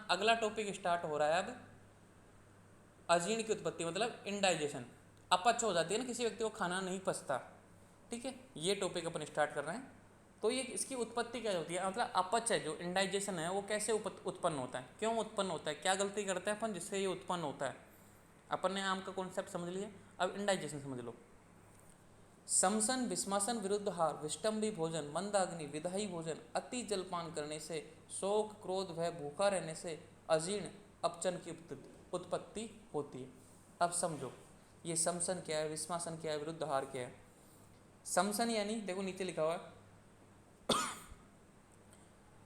अगला topic start हो रहा है अब, अजीर्ण की उत्पत्ति मतलब इंडाइजेशन। अपच हो जाती है ना, किसी व्यक्ति को खाना नहीं पचता, ठीक है, ये टॉपिक अपन स्टार्ट कर रहे हैं। तो ये इसकी उत्पत्ति क्या होती है, मतलब अपच है जो इंडाइजेशन है वो कैसे उत्पन्न होता है, क्यों उत्पन्न होता है, क्या गलती करते हैं अपन जिससे ये उत्पन्न होता है। अपन ने आम का कॉन्सेप्ट समझ लिया, अब इंडाइजेशन समझ लो। समसन विस्मासन विरुद्धहार विष्टम्भी भोजन मंदाग्नि विधायी भोजन अति जलपान करने से, शोक क्रोध व भूखा रहने से अजीर्ण अपचन की उत्पत्ति होती है। अब समझो ये समसन क्या है, विस्मासन क्या है, विरुद्धहार क्या है। समसन यानी देखो नीचे लिखा हुआ है,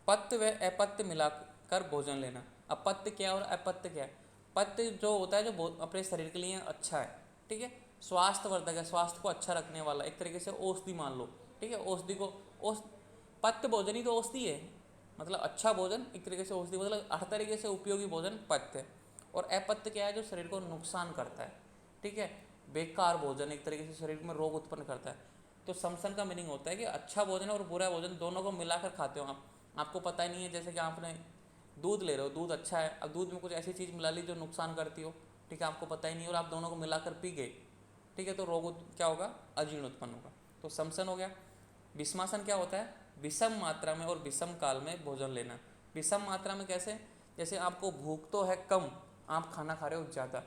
पत्य व अपत्य मिलाकर भोजन लेना। अब पत्य क्या और अपत्य क्या है। पत्य जो होता है जो अपने शरीर के लिए अच्छा है, ठीक है, स्वास्थ्यवर्धक है, स्वास्थ्य को अच्छा रखने वाला, एक तरीके से औषधि मान लो, ठीक है, औषधि को पत्य भोजन ही तो औषधि है, मतलब अच्छा भोजन एक तरीके से औषधि, मतलब हर तरीके से उपयोगी भोजन पत्य है। और अपत्य क्या है, जो शरीर को नुकसान करता है, ठीक है, बेकार भोजन एक तरीके से शरीर में रोग उत्पन्न करता है। तो समसन का मीनिंग होता है कि अच्छा भोजन और बुरा भोजन दोनों को मिलाकर खाते हो आप, आपको पता ही नहीं है। जैसे कि आपने दूध ले रहे हो, दूध अच्छा है, अब दूध में कुछ ऐसी चीज़ मिला ली जो नुकसान करती हो, ठीक है, आपको पता ही नहीं और आप दोनों को मिलाकर पी गए, ठीक है, तो रोग क्या होगा, अजीर्ण उत्पन्न होगा। तो समसन हो गया। विषमासन क्या होता है, विषम मात्रा में और विषम काल में भोजन लेना। विषम मात्रा में कैसे, जैसे आपको भूख तो है कम, आप खाना खा रहे हो ज़्यादा,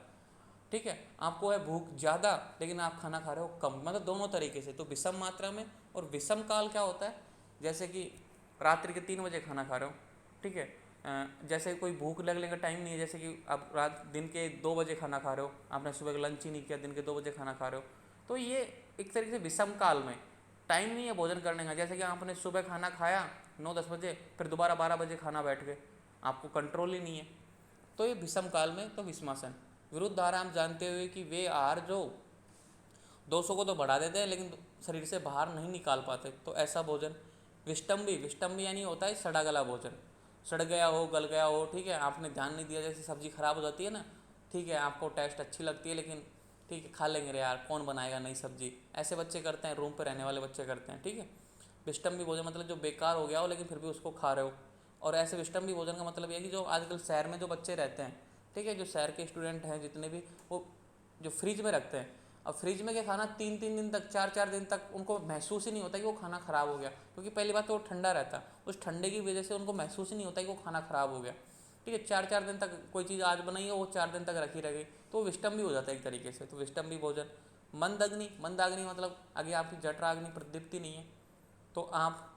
ठीक है, आपको है भूख ज़्यादा लेकिन आप खाना खा रहे हो कम, मतलब दोनों तरीके से। तो विषम मात्रा में। और विषम काल क्या होता है, जैसे कि रात्रि के 3 बजे खाना खा रहे हो, ठीक है, जैसे कोई भूख लगने का टाइम नहीं है, जैसे कि आप दिन के 2 बजे खाना खा रहे हो, आपने सुबह का लंच ही नहीं किया, दिन के 2 बजे खाना खा रहे हो, तो ये एक तरीके से विषम काल में टाइम नहीं है भोजन करने का। जैसे कि आपने सुबह खाना खाया 9-10 बजे, फिर दोबारा 12 बजे खाना बैठ गए, आपको कंट्रोल ही नहीं है, तो ये विषम काल में। तो विषमासन। विरुद्ध आहार जानते हुए कि वे आहार जो 200 को तो बढ़ा देते हैं लेकिन शरीर से बाहर नहीं निकाल पाते, तो ऐसा भोजन। विष्टम्भी, विष्टम्भी यानी होता है सड़ा गला भोजन, सड़ गया हो, गल गया हो, ठीक है, आपने ध्यान नहीं दिया, जैसे सब्जी खराब हो जाती है ना, ठीक है, आपको टेस्ट अच्छी लगती है लेकिन ठीक है खा लेंगे रे यार, कौन बनाएगा नई सब्जी, ऐसे बच्चे करते हैं, रूम पर रहने वाले बच्चे करते हैं, ठीक है। विष्टम्भी भोजन मतलब जो बेकार हो गया हो लेकिन फिर भी उसको खा रहे हो। और ऐसे विष्टम्भी भोजन का मतलब यह कि जो आजकल शहर में जो बच्चे रहते हैं, ठीक है, जो शहर के स्टूडेंट हैं जितने भी, वो जो फ्रिज में रखते हैं, अब फ्रिज में क्या खाना 3-3 दिन तक, 4-4 दिन तक उनको महसूस ही नहीं होता कि वो खाना ख़राब हो गया, क्योंकि पहली बात तो वो ठंडा रहता है, उस ठंडे की वजह से उनको महसूस ही नहीं होता कि वो खाना ख़राब हो गया, ठीक है। 4-4 दिन तक कोई चीज़ आज बनाई है वो 4 दिन तक रखी रह गई, तो वो विष्टम्भी हो जाता है एक तरीके से। तो विष्टम्भी भोजन। मंदग्नि, मंदाग्नि मतलब आगे आपकी जठराग्नि प्रदीप्ति नहीं है, तो आप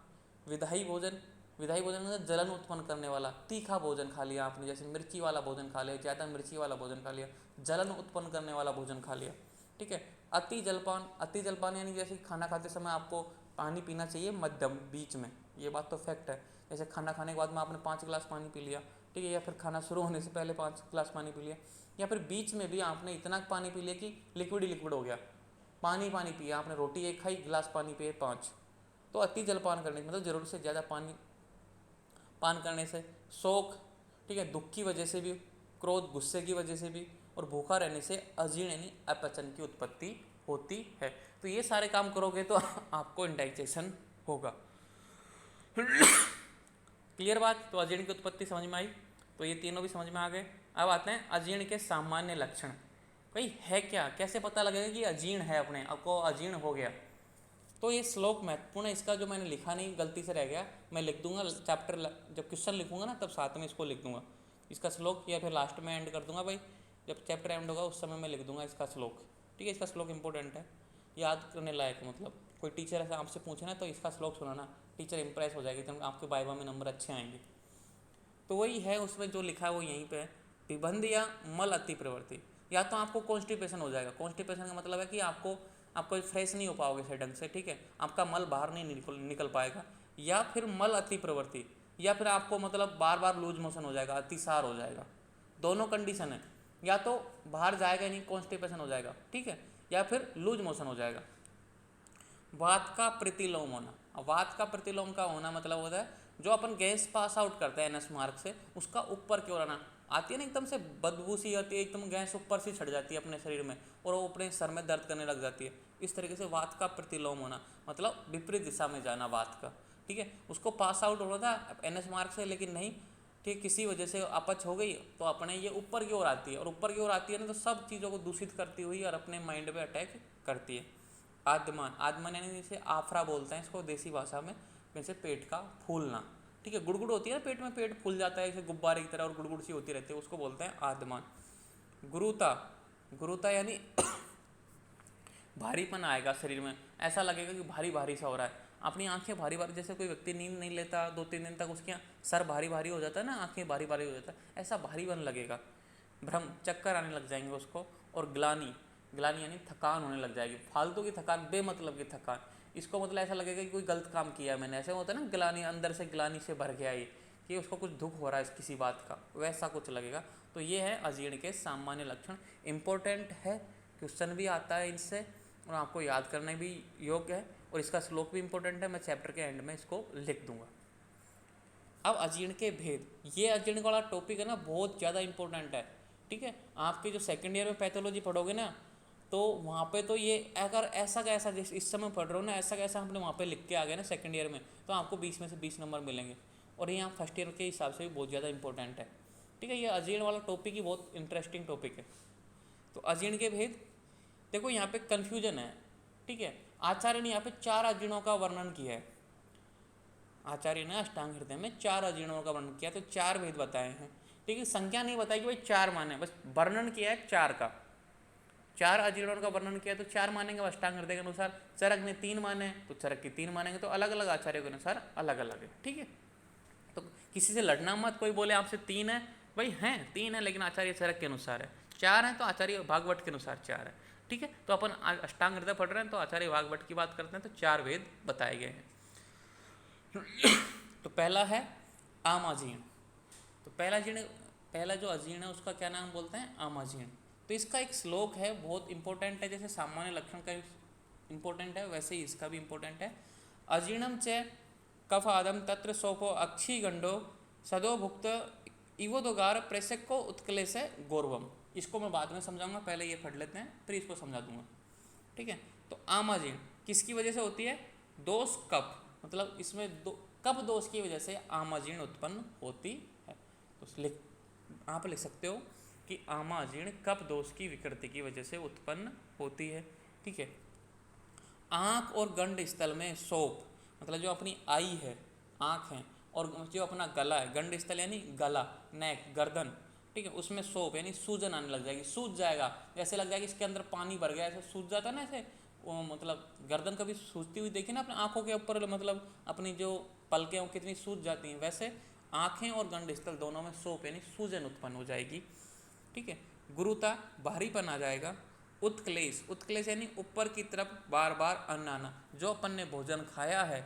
विधायी भोजन, विधायी भोजन मतलब जलन उत्पन्न करने वाला, तीखा भोजन खा लिया आपने, जैसे मिर्ची वाला भोजन खा लिया, ज़्यादा मिर्ची वाला भोजन खा लिया, जलन उत्पन्न करने वाला भोजन खा लिया, ठीक है। अति जलपान, अति जलपान यानी जैसे खाना खाते समय आपको पानी पीना चाहिए मध्यम बीच में, ये बात तो फैक्ट है। जैसे खाना खाने के बाद में आपने 5 गिलास पानी पी लिया, ठीक है, या फिर खाना शुरू होने से पहले 5 गिलास पानी पी लिया, या फिर बीच में भी आपने इतना पानी पी लिया कि लिक्विड ही लिक्विड हो गया, पानी पानी पिया आपने, रोटी एक खाई, गिलास पानी पिए 5, तो अति जलपान करने मतलब ज़रूरत से ज़्यादा पानी पान करने से। शोक, ठीक है, दुख की वजह से भी, क्रोध गुस्से की वजह से भी, और भूखा रहने से अजीर्ण यानी अपचन की उत्पत्ति होती है। तो ये सारे काम करोगे तो आपको इंडाइजेशन होगा। क्लियर बात। तो अजीर्ण की उत्पत्ति समझ में आई, तो ये तीनों भी समझ में आ गए। अब आते हैं अजीर्ण के सामान्य लक्षण। भाई है क्या, कैसे पता लगेगा कि अजीर्ण है, अपने आपको अजीर्ण हो गया। तो ये श्लोक महत्वपूर्ण है, इसका जो मैंने लिखा नहीं गलती से रह गया, मैं लिख दूंगा चैप्टर, जब क्वेश्चन लिखूंगा ना तब साथ में इसको लिख दूंगा, इसका श्लोक, या फिर लास्ट में एंड कर दूंगा भाई, जब चैप्टर एंड होगा उस समय मैं लिख दूंगा इसका श्लोक, ठीक है। इसका श्लोक इंपॉर्टेंट है, याद करने लायक, मतलब कोई टीचर ऐसा आपसे पूछे ना तो इसका श्लोक सुनाना, टीचर इंप्रेस हो जाएगी, तो आपके वाइवा में नंबर अच्छे आएंगे। तो वही है, उसमें जो लिखा है वो यहीं पे है। विबंध या मल अति प्रवृत्ति, या तो आपको कॉन्स्टिपेशन हो जाएगा, कॉन्स्टिपेशन का मतलब है कि आपको फ्रेश नहीं हो पाओगे से ढंग से, ठीक है, आपका मल बाहर नहीं निकल पाएगा, या फिर मल अति प्रवृत्ति, या फिर आपको मतलब बार बार लूज मोशन हो जाएगा, अतिसार हो जाएगा, दोनों कंडीशन है, या तो बाहर जाएगा नहीं कॉन्स्टिपेशन हो जाएगा, ठीक है, या फिर लूज मोशन हो जाएगा। वात का प्रतिलोम होना, वात का प्रतिलोम का होना मतलब होता है जो अपन गैस पास आउट करते हैं एनएस मार्ग से, उसका ऊपर की ओर आना, आती है ना एकदम से बदबू सी आती है, एकदम गैस ऊपर से चढ़ जाती है अपने शरीर में और वो अपने सर में दर्द करने लग जाती है, इस तरीके से वात का प्रतिलोम होना मतलब विपरीत दिशा में जाना वात का, ठीक है। उसको पास आउट हो रहा था एनएस मार्ग से लेकिन नहीं, ठीक, किसी वजह से अपच हो गई तो अपने ये ऊपर की ओर आती है, और ऊपर की ओर आती है ना तो सब चीज़ों को दूषित करती हुई और अपने माइंड पे अटैक करती है। आद्यमान, आद्यमान यानी जैसे आफरा बोलते हैं इसको देसी भाषा में, जैसे पेट का फूलना, ठीक है, गुड़गुड़ होती है ना पेट में, पेट फूल जाता है जैसे गुब्बारे की तरह और गुड़गुड़ सी होती रहती है, उसको बोलते हैं आद्यमान। गुरुता, गुरुता यानी भारीपन आएगा शरीर में, ऐसा लगेगा कि भारी भारी सा हो रहा है, अपनी आंखें भारी भारी, जैसे कोई व्यक्ति नींद नहीं लेता 2-3 दिन तक, उसके सर भारी भारी हो जाता है ना, आंखें भारी भारी हो जाता है, ऐसा भारीपन लगेगा, भ्रम, चक्कर आने लग जाएंगे उसको। और ग्लानी, ग्लानी यानी थकान होने लग जाएगी, फालतू की थकान, बेमतलब की थकान, इसको मतलब ऐसा लगेगा कि कोई गलत काम किया है मैंने, ऐसे होता है ना ग्लानी, अंदर से ग्लानी से भर गया ये, कि उसको कुछ दुख हो रहा है किसी बात का, वैसा कुछ लगेगा। तो ये है अजीर्ण के सामान्य लक्षण, इम्पोर्टेंट है, क्वेश्चन भी आता है इनसे और आपको याद करने भी योग्य है, और इसका श्लोक भी इंपॉर्टेंट है, मैं चैप्टर के एंड में इसको लिख दूंगा। अब अजीर्ण के भेद, ये अजीर्ण वाला टॉपिक है ना बहुत ज़्यादा इंपॉर्टेंट है, ठीक है, आपके जो सेकंड ईयर में पैथोलॉजी पढ़ोगे ना तो वहाँ पे तो ये अगर ऐसा का ऐसा जिस इस समय पढ़ रहे हो ना, ऐसा कैसा हमने वहाँ पे लिख के आ गए ना सेकंड ईयर में, तो आपको 20 में से 20 नंबर मिलेंगे, और ये यहाँ फर्स्ट ईयर के हिसाब से भी बहुत ज़्यादा इंपॉर्टेंट है, ठीक है। ये अजीर्ण वाला टॉपिक ही बहुत इंटरेस्टिंग टॉपिक है। तो अजीर्ण के भेद, देखो यहाँ पे कन्फ्यूजन है, ठीक है, आचार्य ने यहाँ पे 4 अजीर्णों का वर्णन किया है, आचार्य ने अष्टांग हृदय में 4 अजीर्णों का वर्णन किया, तो 4 भेद बताए हैं, ठीक है, संख्या नहीं बताई कि भाई 4 माने, बस वर्णन किया है 4 का, 4 अजीर्णों का वर्णन किया तो 4 मानेंगे अष्टांग हृदय के अनुसार, चरक ने 3 माने तो चरक की 3 मानेंगे, तो अलग अलग आचार्यों के अनुसार अलग अलग है, ठीक है। तो किसी से लड़ना मत, कोई बोले आपसे 3 है, भाई हैं 3 है लेकिन आचार्य चरक के अनुसार है, 4 है तो आचार्य भागवत के अनुसार 4 है, ठीक है। तो अपन अष्टांग हृदय पढ़ रहे हैं तो आचार्य भागवत की बात करते हैं, तो 4 वेद बताए गए हैं। तो पहला है आमाजीर्ण, तो पहला जो अजीर्ण है उसका क्या नाम बोलते हैं, आमाजीर्ण। तो इसका एक श्लोक है बहुत इंपॉर्टेंट है, जैसे सामान्य लक्षण का इंपॉर्टेंट है वैसे ही इसका भी इंपॉर्टेंट है। अजीर्णम च कफ आदम तत्र सोपो अक्षी गंडो सदो भुक्त इवोदोगार प्रेसको उत्कलेश गौरवम, इसको मैं बाद में समझाऊंगा, पहले ये पढ़ लेते हैं फिर इसको समझा दूंगा, ठीक है। तो आमाजीर्ण किसकी वजह से होती है, दोष कफ, मतलब इसमें कफ दोष की वजह से आमाजीर्ण उत्पन्न होती है। तो आप लिख सकते हो कि आमाजीर्ण कफ दोष की विकृति की वजह से उत्पन्न होती है, ठीक है। आँख और गंड स्थल में सोप, मतलब जो अपनी आई है, आँख है, और जो अपना गला है, गंड स्थल यानी गला, नेक, गर्दन, ठीक है, उसमें सोप यानी सूजन आने लग जाएगी, सूज जाएगा, जैसे लग जाएगा इसके अंदर पानी भर गया, ऐसे सूज जाता है ना, ऐसे मतलब गर्दन कभी सूजती हुई देखी ना अपने आँखों के ऊपर, मतलब अपनी जो पलकें वो कितनी सूज जाती हैं, वैसे आँखें और गंड स्थल दोनों में सोप यानी सूजन उत्पन्न हो जाएगी, ठीक है। गुरुता, भारीपन आ जाएगा। उत्क्लेश, उत्क्लेश यानी ऊपर की तरफ बार बार अन्न आना, जो अपन ने भोजन खाया है,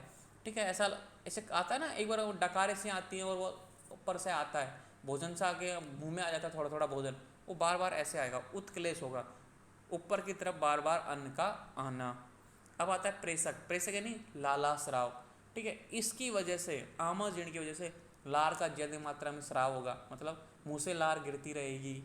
ठीक है, ऐसा ऐसे आता है ना, एक बार वो डकारे से आती है और वो ऊपर से आता है, भोजन से आके मुंह में आ जाता है थोड़ा थोड़ा भोजन, वो बार बार ऐसे आएगा, उत्क्लेश होगा, ऊपर की तरफ बार बार अन्न का आना। अब आता है प्रेषक, प्रेषक यानी लाला स्राव, ठीक है, इसकी वजह से आमाजीर्ण की वजह से लार का ज्यादा मात्रा में स्राव होगा, मतलब मुंह से लार गिरती रहेगी।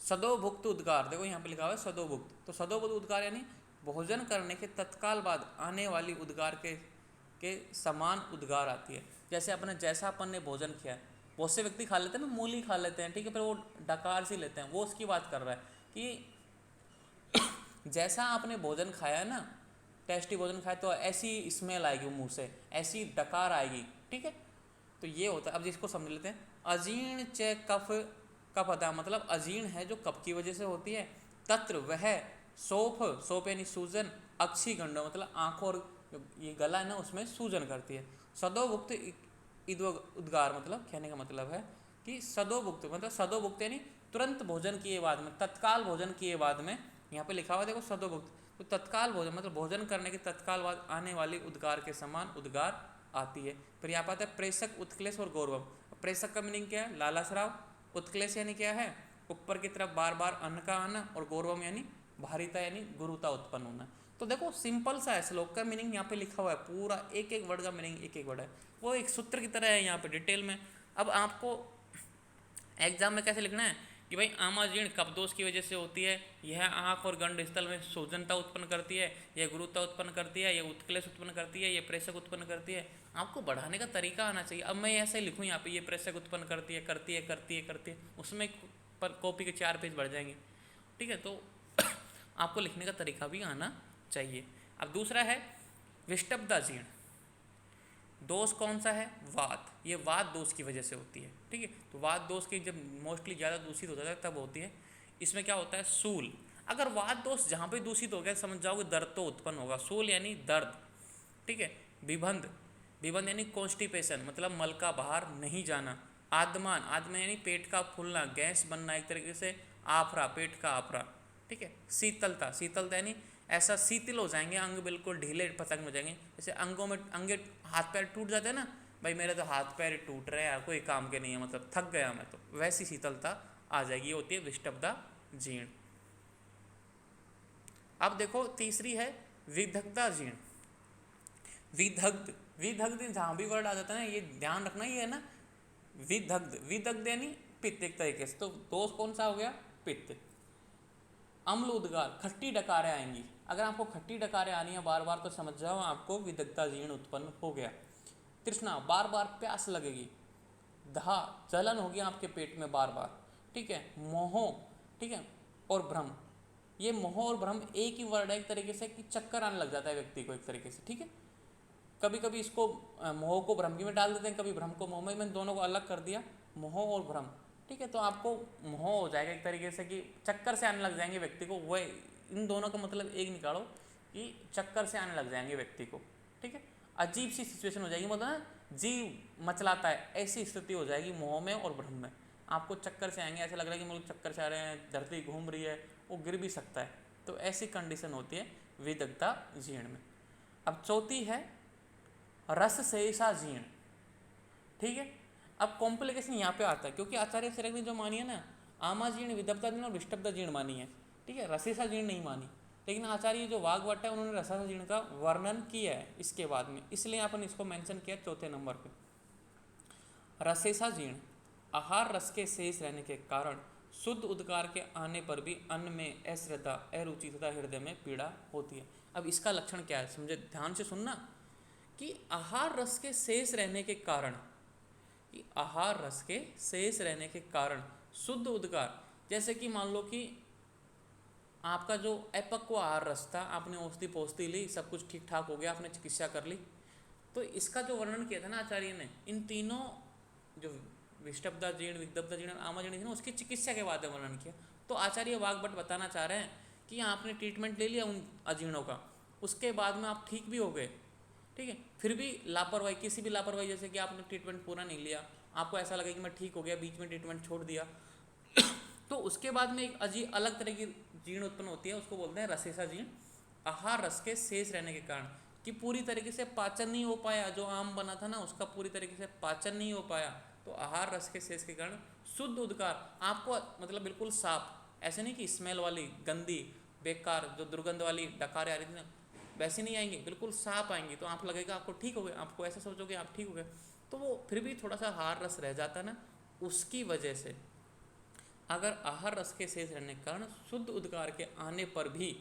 सदोभुक्त उद्गार, देखो यहाँ पे लिखा हुआ है सदोभुक्त, तो सदोभुक्त उद्गार यानी भोजन करने के तत्काल बाद आने वाली उद्गार के समान उद्गार आती है, जैसे अपन ने भोजन किया है, बहुत से व्यक्ति खा लेते हैं ना, मूली खा लेते हैं, ठीक है, फिर वो डकार सी लेते हैं, वो उसकी बात कर रहा है कि जैसा आपने भोजन खाया है ना, टेस्टी भोजन खाया, तो ऐसी स्मेल आएगी मुंह से, ऐसी डकार आएगी, ठीक है। तो ये होता है, अब जिसको समझ लेते हैं। अजीर्ण च कफ, कफ आता है मतलब अजीर्ण है जो कफ की वजह से होती है, तत्र वह सोफ, सोफ यानी सूजन, अक्षी गंडो मतलब आंखों और ये गला है ना उसमें सूजन करती है। सदोभुक्त उद्गार, मतलब कहने का मतलब है कि सदोभुक्त मतलब सदोभुक्त यानी तुरंत भोजन किए बाद में, तत्काल भोजन किए बाद में, यहाँ पे लिखा हुआ देखो सदोभुक्त, तो तत्काल भोजन मतलब भोजन करने के तत्काल बाद आने वाली उद्गार के समान उद्गार आती है। फिर यहाँ पर आता है प्रेषक, उत्क्लेश और गौरवम। प्रेषक का मीनिंग क्या है, लाला स्राव, उत्क्लेश यानी क्या है, ऊपर की तरफ बार बार अन्न का आना, और गौरवम यानी भारीता यानी गुरुता उत्पन्न होना। तो देखो सिंपल सा है, श्लोक का मीनिंग यहाँ पे लिखा हुआ है, पूरा एक एक वर्ड का मीनिंग एक एक वर्ड है, वो एक सूत्र की तरह है यहाँ पे डिटेल में। अब आपको एग्जाम में कैसे लिखना है कि भाई आमाजीर्ण कपदोष की वजह से होती है, यह आँख और गंड स्थल में सूजनता उत्पन्न करती है, यह गुरुता उत्पन्न करती है, यह उत्क्लेश उत्पन्न करती है, यह प्रेषक उत्पन्न करती है। आपको बढ़ाने का तरीका आना चाहिए। अब मैं ऐसे लिखूँ यहाँ पे, ये प्रेषक उत्पन्न करती है, करती है, करती है, करती है, उसमें पर कॉपी के 4 पेज बढ़ जाएंगे। ठीक है, तो आपको लिखने का तरीका भी आना चाहिए। अब दूसरा है विष्टब्दाजीर्ण। दोष कौन सा है? वात। ये वात दोष की वजह से होती है। ठीक है, तो वात दोष की जब मोस्टली ज़्यादा दूषित हो जाता है तब होती है। इसमें क्या होता है? सूल। अगर वात दोष जहाँ पे दूषित हो गया समझ जाओगे दर्द तो उत्पन्न होगा। सूल यानी दर्द। ठीक है, विबंध। विबंध यानी कॉन्स्टिपेशन, मतलब मल का बाहर नहीं जाना। आदमान। आदमान यानी पेट का फूलना, गैस बनना, एक तरीके से आफरा, पेट का आफरा। ठीक है, शीतलता। शीतलता यानी ऐसा शीतल हो जाएंगे अंग, बिल्कुल ढीले पतंग हो जाएंगे। जैसे अंगों में अंगे हाथ पैर टूट जाते हैं ना, भाई मेरे तो हाथ पैर टूट रहे हैं यार, कोई काम के नहीं है, मतलब थक गया मैं, तो वैसी शीतलता आ जाएगी। ये होती है विष्टब्दा जीर्ण। अब देखो तीसरी है विदग्धा जीर्ण। विदग्ध। विदग्ध जहाँ भी वर्ड आ जाता है ना, ये ध्यान रखना, ये है ना विदग्ध। विदग्ध यानी पित्त एक तरीके से। तो दोष कौन सा हो गया? पित्त। अम्ल उद्गार, खट्टी डकारें आएंगी। अगर आपको खट्टी डकारें आनी है बार बार तो समझ जाओ आपको विदग्धा जीर्ण उत्पन्न हो गया। तृष्णा, बार बार प्यास लगेगी। धा, जलन होगी आपके पेट में बार बार। ठीक है, मोह। ठीक है, और भ्रम। ये मोह और भ्रम एक ही वर्ड है एक तरीके से, कि चक्कर आने लग जाता है व्यक्ति को एक तरीके से। ठीक है, कभी कभी इसको मोह को भ्रम में डाल देते हैं, कभी भ्रम को मोह में। मैंने दोनों को अलग कर दिया, मोह और भ्रम। ठीक है, तो आपको मोह हो जाएगा एक तरीके से, कि चक्कर से आने लग जाएंगे व्यक्ति को। वह इन दोनों का मतलब एक निकालो, कि चक्कर से आने लग जाएंगे व्यक्ति को। ठीक है, अजीब सी सिचुएशन हो जाएगी, मतलब ना जीव मचलाता है, ऐसी स्थिति हो जाएगी मोह में और भ्रम में। आपको चक्कर से आएंगे, ऐसा लग रहा है कि मुझे चक्कर से आ रहे हैं, धरती घूम रही है, वो गिर भी सकता है। तो ऐसी कंडीशन होती है विदग्धा जीर्ण में। अब चौथी है रस शेषा जीर्ण। ठीक है, अब कॉम्प्लिकेशन यहाँ पे आता है, क्योंकि आचार्य चरक ने जो मानी है ना, आमाजीर्ण, विदग्धा जीर्ण और विष्टब्दा जीर्ण मानी है। ठीक है, रसेसा जीर्ण नहीं मानी। लेकिन आचार्य जो वाग्भट है उन्होंने रसेसा जीर्ण का वर्णन किया है इसके बाद में, इसलिए अपन इसको मेंशन किया चौथे नंबर पे। रसेसा जीर्ण, आहार रस के शेष रहने के कारण शुद्ध उद्गार के आने पर भी अन्न में अश्रद्धा, अरुचि तथा हृदय में पीड़ा होती है। अब इसका लक्षण क्या है समझे, ध्यान से सुनना। कि आहार रस के शेष रहने के कारण, कि आहार रस के शेष रहने के कारण शुद्ध उद्गार, जैसे कि मान लो कि आपका जो अपक्व आहार रस था, आपने औषधि पौषधि ली, सब कुछ ठीक ठाक हो गया, आपने चिकित्सा कर ली, तो इसका जो वर्णन किया था ना आचार्य ने, इन तीनों जो विष्टब्दा जीर्ण, विदग्धा जीर्ण, आमाजीर्ण थी ना, उसकी चिकित्सा के बाद वर्णन किया। तो आचार्य वाग्भट बताना चाह रहे हैं कि आपने ट्रीटमेंट ले लिया उन अजीर्णों का, उसके बाद में आप ठीक भी हो गए। ठीक है, फिर भी लापरवाही, किसी भी लापरवाही, जैसे कि आपने ट्रीटमेंट पूरा नहीं लिया, आपको ऐसा लगा कि मैं ठीक हो गया, बीच में ट्रीटमेंट छोड़ दिया, तो उसके बाद में एक अजीब अलग तरह की जीर्ण उत्पन्न होती है, उसको बोलते हैं रसेसा जीर्ण। आहार रस के शेष रहने के कारण, कि पूरी तरीके से पाचन नहीं हो पाया, जो आम बना था ना उसका पूरी तरीके से पाचन नहीं हो पाया, तो आहार रस के शेष के कारण शुद्ध उद्गार, आपको मतलब बिल्कुल साफ, ऐसे नहीं कि स्मेल वाली गंदी बेकार जो दुर्गंध वाली डकारें आ रही थी ना, वैसे नहीं आएंगे, बिल्कुल साफ आएंगी, तो आप लगेगा आपको ठीक हो गए, आपको ऐसा सोचोगे आप ठीक हो गए। तो वो फिर भी थोड़ा सा आहार रस रह जाता है ना, उसकी वजह से अगर आहार रस के शेष रहने के कारण शुद्ध उद्गार के आने पर भी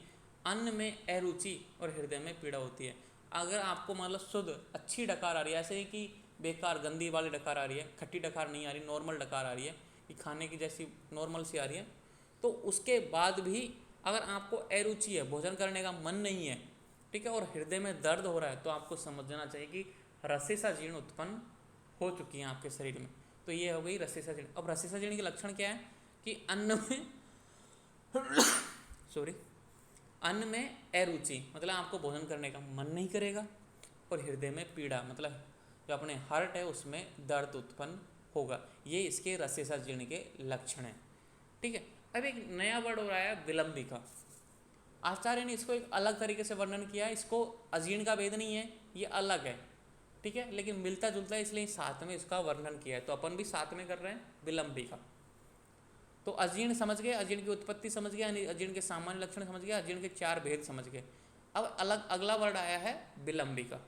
अन्न में अरुचि और हृदय में पीड़ा होती है। अगर आपको मतलब शुद्ध अच्छी डकार आ रही है, ऐसे ही कि बेकार गंदी वाली डकार आ रही है, खट्टी डकार नहीं आ रही, नॉर्मल डकार आ रही है, कि खाने की जैसी नॉर्मल सी आ रही है, तो उसके बाद भी अगर आपको अरुचि है, भोजन करने का मन नहीं है, ठीक है, और हृदय में दर्द हो रहा है, तो आपको समझना चाहिए कि रसेसा जीर्ण उत्पन्न हो चुकी है आपके शरीर में। तो ये हो गई रसेसा जीर्ण। अब रसेसा जीर्ण के लक्षण क्या है, कि अन्न में सॉरी अन्न में अरुचि, मतलब आपको भोजन करने का मन नहीं करेगा, और हृदय में पीड़ा, मतलब जो अपने हार्ट है उसमें दर्द उत्पन्न होगा। ये इसके रसेसा जीर्ण के लक्षण हैं। ठीक है, अब एक नया वर्ड हो रहा है विलंबिका। आचार्य ने इसको एक अलग तरीके से वर्णन किया है, इसको अजीर्ण का भेद नहीं है, ये अलग है। ठीक है, लेकिन मिलता जुलता है, इसलिए साथ में इसका वर्णन किया है, तो अपन भी साथ में कर रहे हैं विलंबिका। तो अजीर्ण समझ गए, अजीर्ण की उत्पत्ति समझ गए, अजीर्ण के सामान्य लक्षण समझ गए, अजीर्ण के 4 भेद समझ गए। अब अगला वर्ड आया है विलंबिका।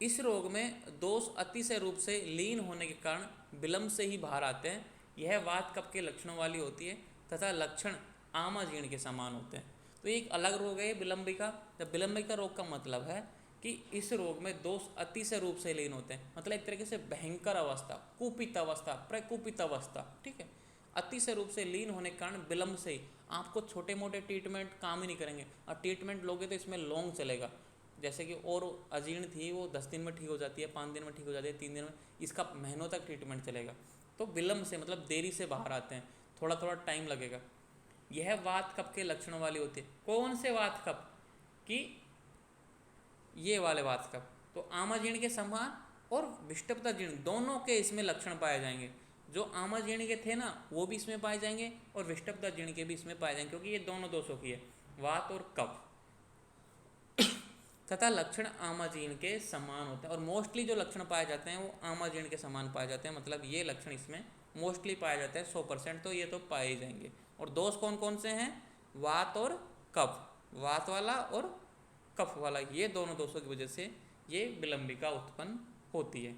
इस रोग में दोष अतिशय रूप से लीन होने के कारण विलंब से ही बाहर आते हैं, यह वात कफ के लक्षणों वाली होती है तथा लक्षण आमाजीर्ण के समान होते हैं। तो ये एक अलग रोग है विलंबिका। जब विलंबिका रोग का मतलब है कि इस रोग में दोष अतिशय रूप से लीन होते हैं, मतलब एक तरीके से भयंकर अवस्था, कुपित अवस्था, प्रकुपित अवस्था, ठीक है। अतिशय रूप से लीन होने के कारण विलंब से ही आपको छोटे मोटे ट्रीटमेंट काम ही नहीं करेंगे, और ट्रीटमेंट लोगे तो इसमें लॉन्ग चलेगा। जैसे कि और अजीर्ण थी वो 10 दिन में ठीक हो जाती है, 5 दिन में ठीक हो जाती है, 3 दिन में, इसका महीनों तक ट्रीटमेंट चलेगा। तो विलंब से मतलब देरी से बाहर आते हैं, थोड़ा थोड़ा टाइम लगेगा। यह वात कफ के लक्षणों वाली होती है। कौन से वात कफ की? ये वाले वात कफ। तो आमाजीर्ण के समान और विष्टपता जीर्ण दोनों के इसमें लक्षण पाए जाएंगे। जो आमाजीर्ण के थे ना वो भी इसमें पाए जाएंगे और विष्टपता जीर्ण के भी इसमें पाए जाएंगे, क्योंकि ये दोनों दोषों की है, वात और कफ। तथा लक्षण आमाजीर्ण के समान होते हैं, और मोस्टली जो लक्षण पाए जाते हैं वो आमाजीर्ण के समान पाए जाते हैं, मतलब ये लक्षण इसमें मोस्टली पाए जाते हैं 100%, तो ये तो पाए ही जाएंगे। और दोष कौन कौन से हैं? वात और कफ, वात वाला और कफ वाला, ये दोनों दोषों की वजह से ये विलंबिका उत्पन्न होती है।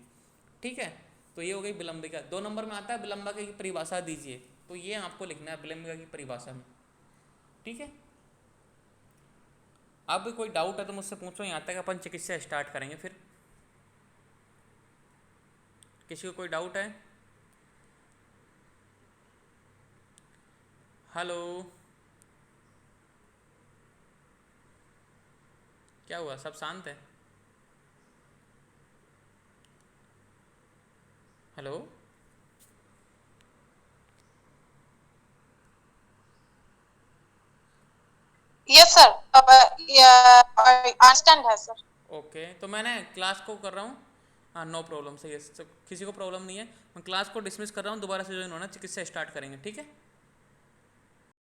ठीक है, तो ये हो गई विलंबिका। 2 नंबर में आता है विलंबिका की परिभाषा दीजिए, तो ये आपको लिखना है विलंबिका की परिभाषा में। ठीक है, अब भी कोई डाउट है तो मुझसे पूछो, यहाँ तक अपन चिकित्सा स्टार्ट करेंगे। फिर किसी को कोई डाउट है? हेलो, क्या हुआ, सब शांत है? हेलो, यस सर, अब अंडरस्टैंड है सर। ओके, तो मैंने क्लास को कर रहा हूँ। हाँ, नो प्रॉब्लम, सही है, किसी को प्रॉब्लम नहीं है। मैं क्लास को डिसमिस कर रहा हूँ, दोबारा से ज्वाइन होना, चिकित्सा स्टार्ट करेंगे। ठीक है।